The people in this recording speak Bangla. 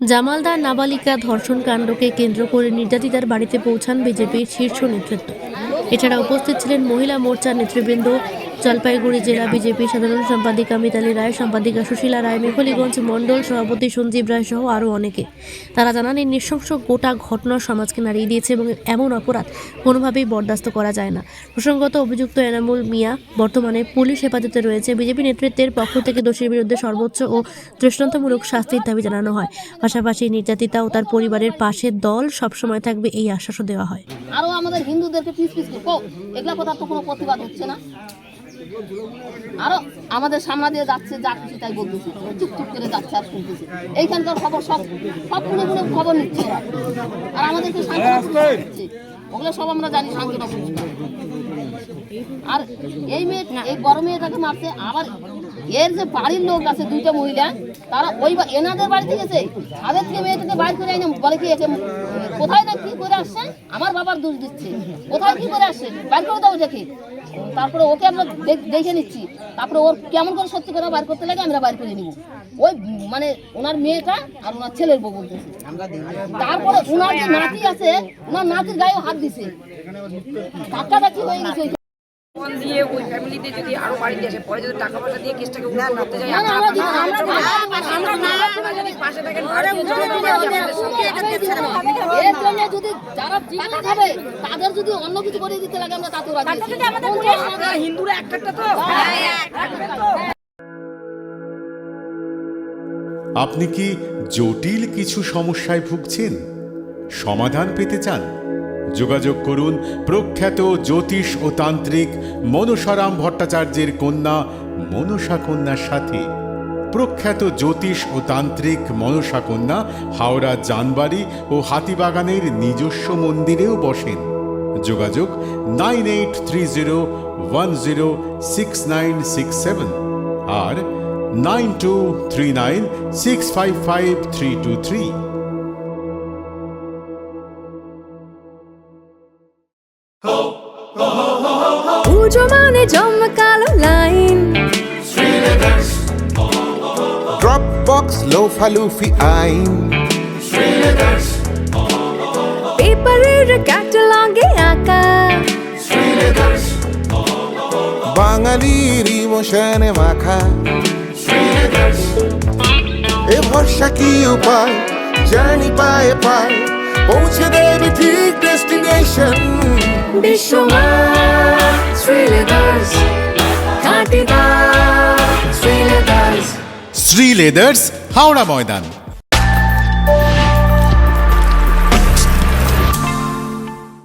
জামালদার নাবালিকা ধর্ষণ কাণ্ডকে কেন্দ্র করে নির্যাতিতার বাড়িতে পৌঁছান বিজেপির শীর্ষ নেতৃত্ব। এছাড়া উপস্থিত ছিলেন মহিলা মোর্চার নেতৃবৃন্দ, জলপাইগুড়ি জেলা বিজেপির সাধারণ সম্পাদিকা মিতালি রায়, সম্পাদিকা সুশীলা রায়, মেখলিগঞ্জ মণ্ডল সভাপতি সঞ্জীব রায় সহ আরও অনেকে। তারা জানান, এই নৃশংস গোটা ঘটনা সমাজকে নাড়িয়ে দিয়েছে এবং এমন অপরাধ কোনোভাবেই বরদাস্ত করা যায় না। প্রসঙ্গত, অভিযুক্ত এনামুল মিয়া বর্তমানে পুলিশ হেফাজতে রয়েছে। বিজেপি নেতৃত্বের পক্ষ থেকে দোষীর বিরুদ্ধে সর্বোচ্চ ও দৃষ্টান্তমূলক শাস্তির দাবি জানানো হয়। পাশাপাশি নির্যাতিতা ও তার পরিবারের পাশে দল সবসময় থাকবে, এই আশ্বাসও দেওয়া হয়। আরো আমাদের হিন্দুদেরকে পিস পিস এগুলা কথা তো কোনো প্রতিবাদ হচ্ছে না। আরো আমাদের সামনে দিয়ে যাচ্ছে, যা খুশি তাই বলতেছে, চুপচুপ করে যাচ্ছে আর শুনতেছে। এইখানকার খবর সব কোনো খবর নিচ্ছে ওরা, আর আমাদেরকে শান্তি, ওগুলো সব আমরা জানি শান্তি না। আর এই মেয়ে, এই বড় মেয়েটাকে মারছে। আবার এর যে বাড়ির লোক আছে, দুইটা মহিলা, তারা ওই এনাদের বাড়িতে গেছে, তাদের থেকে মেয়েটাকে বাইর করে আইনা বলে কি একে কোথায় না কি করে আসছে, আমার বাবার দোষ দিচ্ছে, কোথায় কি করে আসছে, বাইর করে দাও এটাকে। তারপরে ওকে আমরা দেখে নিচ্ছি, তারপরে ওর কেমন করে সত্যি করে বাইর করতে লাগে আমরা বাইর করে নিব। ওই মানে ওনার মেয়েটা আর ওনার ছেলের বউ বলতেছে। তারপরে ওনার যে নাতি আছে, ওনার নাতির গায়েও হাত দিছে, ধাক্কাটা কি হয়ে গেছে। দিয়ে ওই ফ্যামিলিতে যদি আরো বাড়িতে আসে, পরে যদি টাকা পয়সা দিয়ে কেসটাকে উন্নত করতে যায়, পাশে থাকেন। এর জন্য যদি যারা টাকা খাবে তাদের যদি অন্য কিছু করে দিতে লাগে, আমরা তাতেও রাজি আছি। হিন্দুরা একটা তো। আপনি কি জটিল কিছু সমস্যায় ভুগছেন? সমাধান পেতে চান? যোগাযোগ করুন প্রখ্যাত জ্যোতিষ ও তান্ত্রিক মনসারাম ভট্টাচার্যের কন্যা মনসা কন্যার সাথে। প্রখ্যাত জ্যোতিষ ও তান্ত্রিক মনসা কন্যা হাওড়া জানবাড়ি ও হাতিবাগানের নিজস্ব মন্দিরেও বসেন। যোগাযোগ 9830106967 আর 9239655323। পুজো মানে জমকালো লাইন, ড্রপবক্স লোফালুফি আইন, পেপারের ক্যাটালগে আঁকা, বাঙালির ইমোশনে মাখা। এ ভরসা কি উপায়, জার্নি পায়ে পায় পৌঁছে দেবে ঠিক ডেস্টিনেশন। বিশ্বমান শ্রীলেদার্স, খাঁটি দাম শ্রীলেদার্স। শ্রী লেদার্স, হাওড়া ময়দান।